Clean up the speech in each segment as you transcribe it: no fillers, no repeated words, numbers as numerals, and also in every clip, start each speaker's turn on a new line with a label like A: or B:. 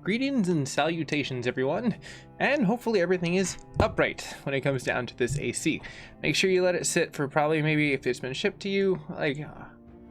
A: Greetings and salutations everyone, and hopefully everything is upright when it comes down to this AC. Make sure you let it sit for probably, maybe if it's been shipped to you, like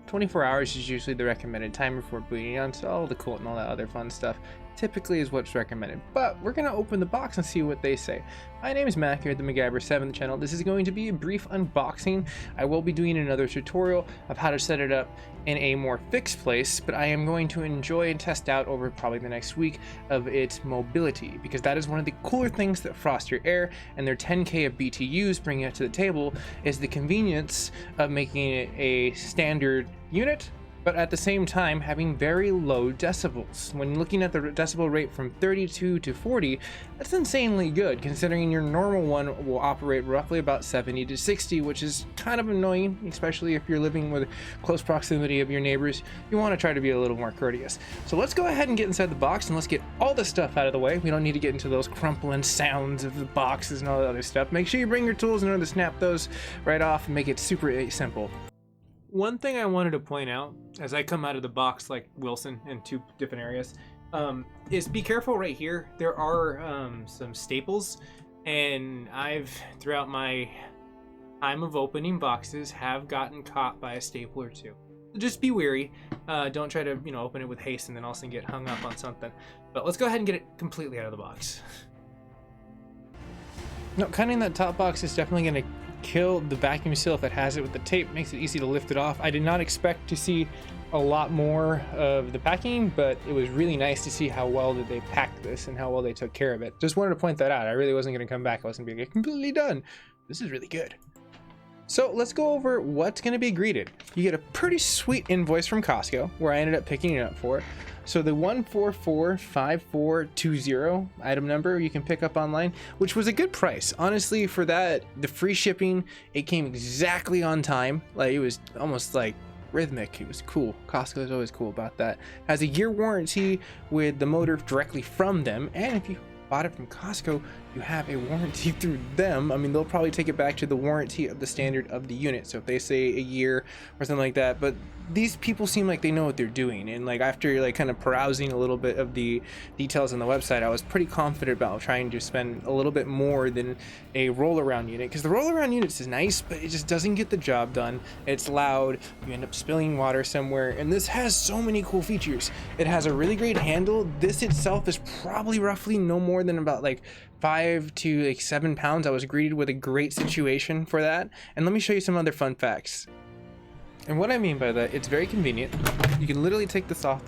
A: 24 hours is usually the recommended time before bleeding on, so all the coolant and all that other fun stuff typically is what's recommended. But we're gonna open the box and see what they say. My name is Mac here at the MacGyver 7th channel. This is going to be a brief unboxing. I will be doing another tutorial of how to set it up in a more fixed place, but I am going to enjoy and test out over probably the next week of its mobility, because that is one of the cooler things that ForestAir and their 10K of BTUs bring it to the table, is the convenience of making it a standard unit, but at the same time having very low decibels. When looking at the decibel rate from 32 to 40, that's insanely good considering your normal one will operate roughly about 70 to 60, which is kind of annoying, especially if you're living with close proximity of your neighbors. You want to try to be a little more courteous. So let's go ahead and get inside the box and let's get all the stuff out of the way. We don't need to get into those crumpling sounds of the boxes and all that other stuff. Make sure you bring your tools in order to snap those right off and make it super simple. One thing I wanted to point out as I come out of the box like Wilson in two different areas is be careful right here. There are some staples, and I've throughout my time of opening boxes have gotten caught by a staple or two. So just be wary. Don't try to open it with haste and then also get hung up on something. But let's go ahead and get it completely out of the box. No, cutting that top box is definitely going to kill the vacuum seal if it has it with the tape. Makes it easy to lift it off. I did not expect to see a lot more of the packing, but it was really nice to see how well that they packed this and how well they took care of it. Just wanted to point that out. I really wasn't going to come back. I wasn't going to be completely done. This is really good. So let's go over what's going to be greeted. You get a pretty sweet invoice from Costco, where I ended up picking it up for. So the 1445420 item number you can pick up online, which was a good price. Honestly, for that, the free shipping, it came exactly on time. Like, it was almost like rhythmic. It was cool. Costco is always cool about that. Has a year warranty with the motor directly from them, and if you bought it from Costco, you have a warranty through them. I mean, they'll probably take it back to the warranty of the standard of the unit. So if they say a year or something like that, but these people seem like they know what they're doing. And like after like kind of perusing a little bit of the details on the website, I was pretty confident about trying to spend a little bit more than a roll around unit, because the roll around units is nice, but it just doesn't get the job done. It's loud, you end up spilling water somewhere, and this has so many cool features. It has a really great handle. This itself is probably roughly no more than about like 5 to like 7 pounds. I was greeted with a great situation for that. And let me show you some other fun facts. And what I mean by that, it's very convenient. You can literally take this off,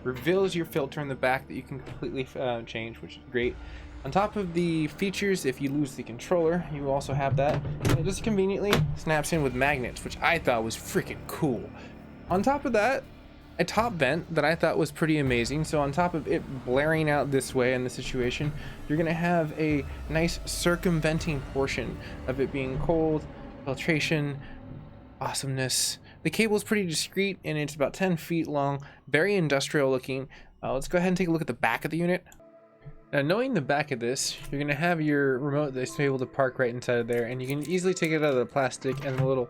A: reveals your filter in the back that you can completely change, which is great. On top of the features, if you lose the controller, you also have that, and it just conveniently snaps in with magnets, which I thought was freaking cool. On top of that, a top vent that I thought was pretty amazing. So on top of it blaring out this way in the situation, you're gonna have a nice circumventing portion of it being cold, filtration, awesomeness. The cable is pretty discreet and it's about 10 feet long, very industrial looking. Let's go ahead and take a look at the back of the unit. Now, knowing the back of this, you're gonna have your remote that's able to park right inside of there, and you can easily take it out of the plastic and the little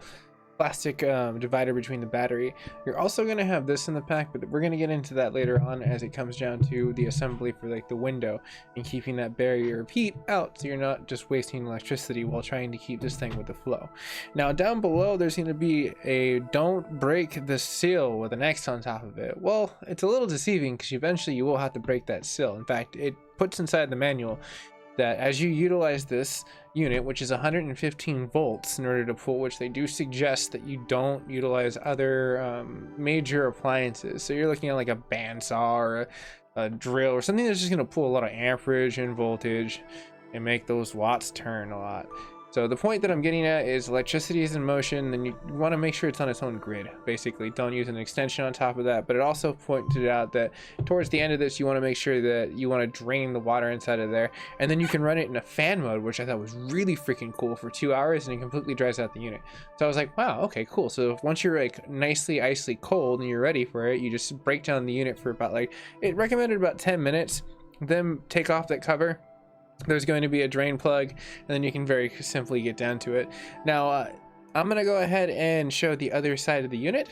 A: plastic divider between the battery. You're also going to have this in the pack, but we're going to get into that later on as it comes down to the assembly for like the window and keeping that barrier of heat out, so you're not just wasting electricity while trying to keep this thing with the flow. Now down below there's going to be a "don't break the seal" with an X on top of it. Well, it's a little deceiving because eventually you will have to break that seal. In fact, it puts inside the manual that as you utilize this unit, which is 115 volts in order to pull, which they do suggest that you don't utilize other major appliances. So you're looking at like a bandsaw or a drill or something that's just going to pull a lot of amperage and voltage and make those watts turn a lot. So the point that I'm getting at is electricity is in motion, and you want to make sure it's on its own grid. Basically, don't use an extension on top of that. But it also pointed out that towards the end of this, you want to make sure that you want to drain the water inside of there, and then you can run it in a fan mode, which I thought was really freaking cool, for 2 hours, and it completely dries out the unit. So I was like, wow, okay, cool. So once you're like nicely icily cold and you're ready for it, you just break down the unit for about like, it recommended about 10 minutes, then take off that cover. There's going to be a drain plug, and then you can very simply get down to it. Now, I'm going to go ahead and show the other side of the unit.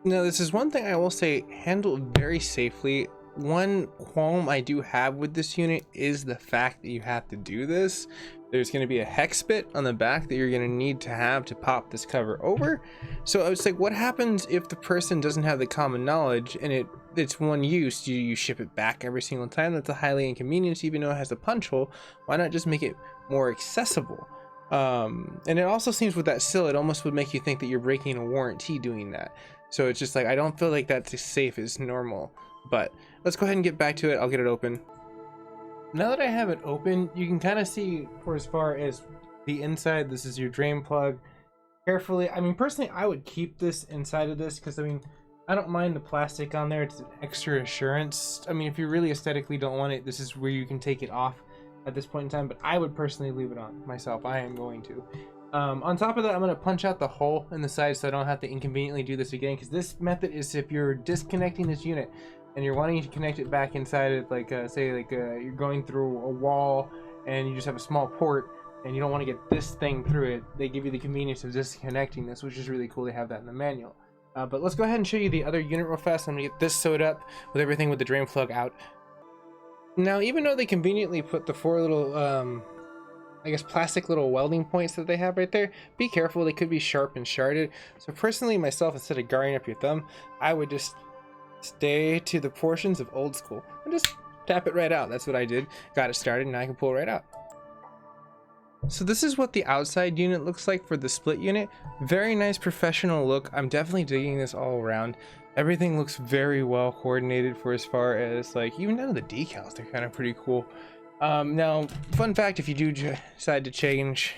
A: Now, this is one thing I will say handled very safely one qualm I do have with this unit is the fact that you have to do this. There's going to be a hex bit on the back that you're going to need to have to pop this cover over. So I was like, what happens if the person doesn't have the common knowledge and it's one use? Do you ship it back every single time? That's a highly inconvenience, even though it has a punch hole. Why not just make it more accessible? And it also seems with that sill, it almost would make you think that you're breaking a warranty doing that. So it's just like, I don't feel like that's as safe as normal. But let's go ahead and get back to it. I'll get it open. Now that I have it open, you can kind of see for as far as the inside, this is your drain plug. Carefully, I mean, personally, I would keep this inside of this because, I mean, I don't mind the plastic on there. It's an extra assurance. I mean, if you really aesthetically don't want it, this is where you can take it off at this point in time, but I would personally leave it on myself. I am going to. On top of that, I'm going to punch out the hole in the side so I don't have to inconveniently do this again, because this method is if you're disconnecting this unit and you're wanting to connect it back inside it, like say like you're going through a wall and you just have a small port and you don't want to get this thing through it, they give you the convenience of disconnecting this, which is really cool to have that in the manual. But let's go ahead and show you the other unit real fast. I'm going to get this sewed up with everything with the drain plug out. Now, even though they conveniently put the 4 little I guess plastic little welding points that they have right there, be careful, they could be sharp and sharded. So personally myself, instead of guarding up your thumb, I would just stay to the portions of old school and just tap it right out. That's what I did. Got it started, and now I can pull it right out. So this is what the outside unit looks like for the split unit. Very nice professional look. I'm definitely digging this all around. Everything looks very well coordinated for as far as like even down to the decals, they're kind of pretty cool. Now, fun fact, if you do decide to change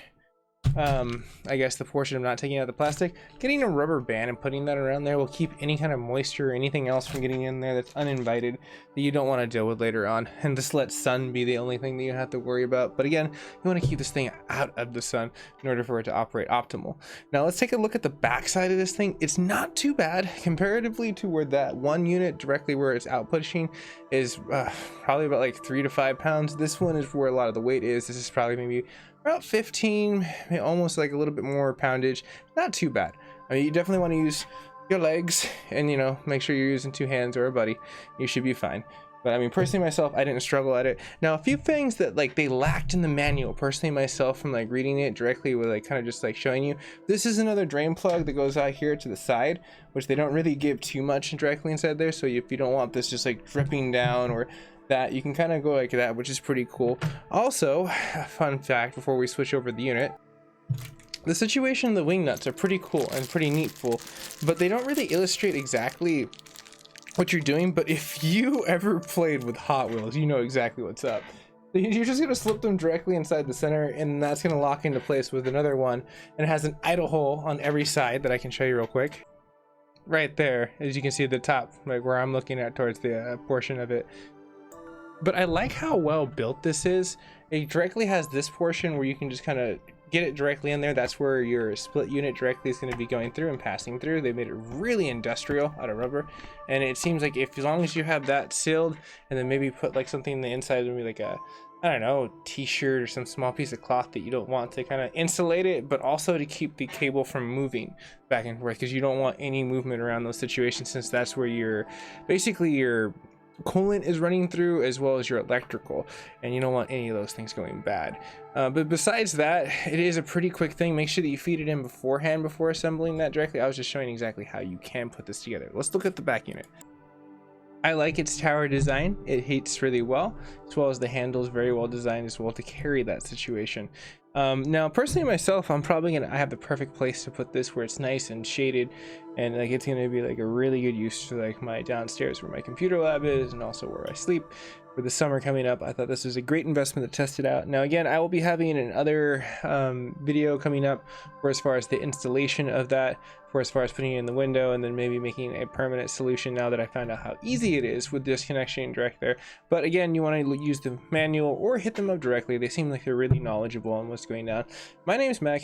A: I guess the portion of not taking out the plastic, getting a rubber band and putting that around there will keep any kind of moisture or anything else from getting in there that's uninvited that you don't want to deal with later on, and just let sun be the only thing that you have to worry about. But again, you want to keep this thing out of the sun in order for it to operate optimal. Now let's take a look at the back side of this thing. It's not too bad comparatively to where that one unit directly where it's outpushing is probably about like 3 to 5 pounds. This one is where a lot of the weight is. This is probably maybe about 15, almost like a little bit more poundage. Not too bad. I mean, you definitely want to use your legs and, you know, make sure you're using 2 hands or a buddy. You should be fine. But I mean, personally myself, I didn't struggle at it. Now, a few things that like they lacked in the manual, personally myself, from like reading it directly with like kind of just like showing you, this is another drain plug that goes out here to the side, which they don't really give too much directly inside there. So if you don't want this just like dripping down or that, you can kind of go like that, which is pretty cool. Also, a fun fact before we switch over the unit, the situation of the wing nuts are pretty cool and pretty neatful, but they don't really illustrate exactly what you're doing. But if you ever played with Hot Wheels, you know exactly what's up. You're just gonna slip them directly inside the center, and that's gonna lock into place with another one, and it has an idle hole on every side that I can show you real quick. Right there, as you can see at the top, like where I'm looking at towards the portion of it. But I like how well built this is. It directly has this portion where you can just kind of get it directly in there. That's where your split unit directly is going to be going through and passing through. They made it really industrial out of rubber, and it seems like if as long as you have that sealed and then maybe put like something in the inside, maybe like a, I don't know, t-shirt or some small piece of cloth that you don't want to kind of insulate it, but also to keep the cable from moving back and forth, because you don't want any movement around those situations, since that's where your basically your coolant is running through as well as your electrical, and you don't want any of those things going bad. But besides that, it is a pretty quick thing. Make sure that you feed it in beforehand before assembling that directly. I was just showing exactly how you can put this together. Let's look at the back unit. I like its tower design. It heats really well, as well as the handles very well designed as well to carry that situation. Now personally myself, I have the perfect place to put this where it's nice and shaded, and like it's gonna be like a really good use for like my downstairs where my computer lab is, and also where I sleep. For the summer coming up, I thought this was a great investment to test it out. Now again, I will be having another video coming up for as far as the installation of that, for as far as putting it in the window, and then maybe making a permanent solution now that I found out how easy it is with disconnection direct there. But again, you want to use the manual or hit them up directly. They seem like they're really knowledgeable on what's going on. My name's Mac.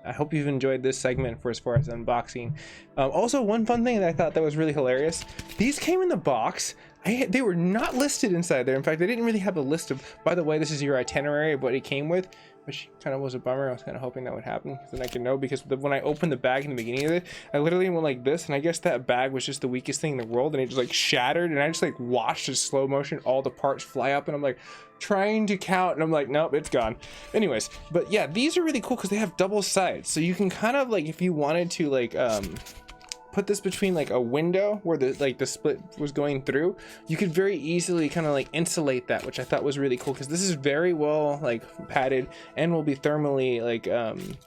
A: I hope you've enjoyed this segment for as far as unboxing. Also, one fun thing that I thought that was really hilarious, these came in the box. They were not listed inside there. In fact, they didn't really have a list of, by the way, this is your itinerary of what it came with, which kind of was a bummer. I was kind of hoping that would happen, because then I could know, because when I opened the bag in the beginning of it, I literally went like this, and I guess that bag was just the weakest thing in the world, and it just like shattered, and I just like watched in slow motion all the parts fly up, and I'm like trying to count, and I'm like, nope, it's gone. Anyways, but yeah, these are really cool because they have double sides, so you can kind of like, if you wanted to like put this between like a window where the split was going through, you could very easily kind of like insulate that, which I thought was really cool, because this is very well like padded and will be thermally like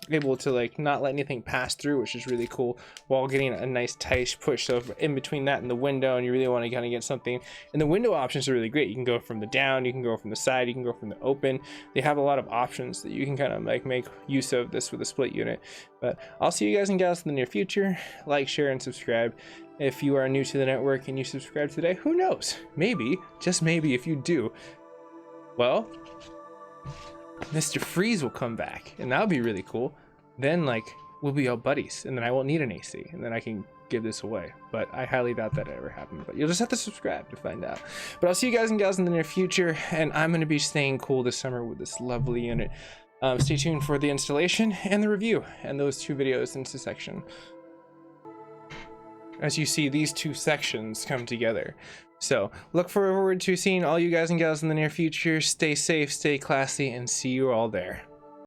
A: able to like not let anything pass through, which is really cool, while getting a nice tight push. So if in between that and the window, and you really want to kind of get something, and the window options are really great. You can go from the down, you can go from the side, you can go from the open. They have a lot of options that you can kind of like make use of this with a split unit. But I'll see you guys and gals in the near future. Like, share, and subscribe. If you are new to the network and you subscribe today, who knows? Maybe, just maybe, if you do, well, Mr. Freeze will come back, and that'll be really cool. Then, like, we'll be all buddies, and then I won't need an AC, and then I can give this away. But I highly doubt that ever happened. But you'll just have to subscribe to find out. But I'll see you guys and gals in the near future, and I'm going to be staying cool this summer with this lovely unit. Stay tuned for the installation and the review, and those two videos in this section. As you see, these two sections come together. So look forward to seeing all you guys and gals in the near future. Stay safe, stay classy, and see you all there.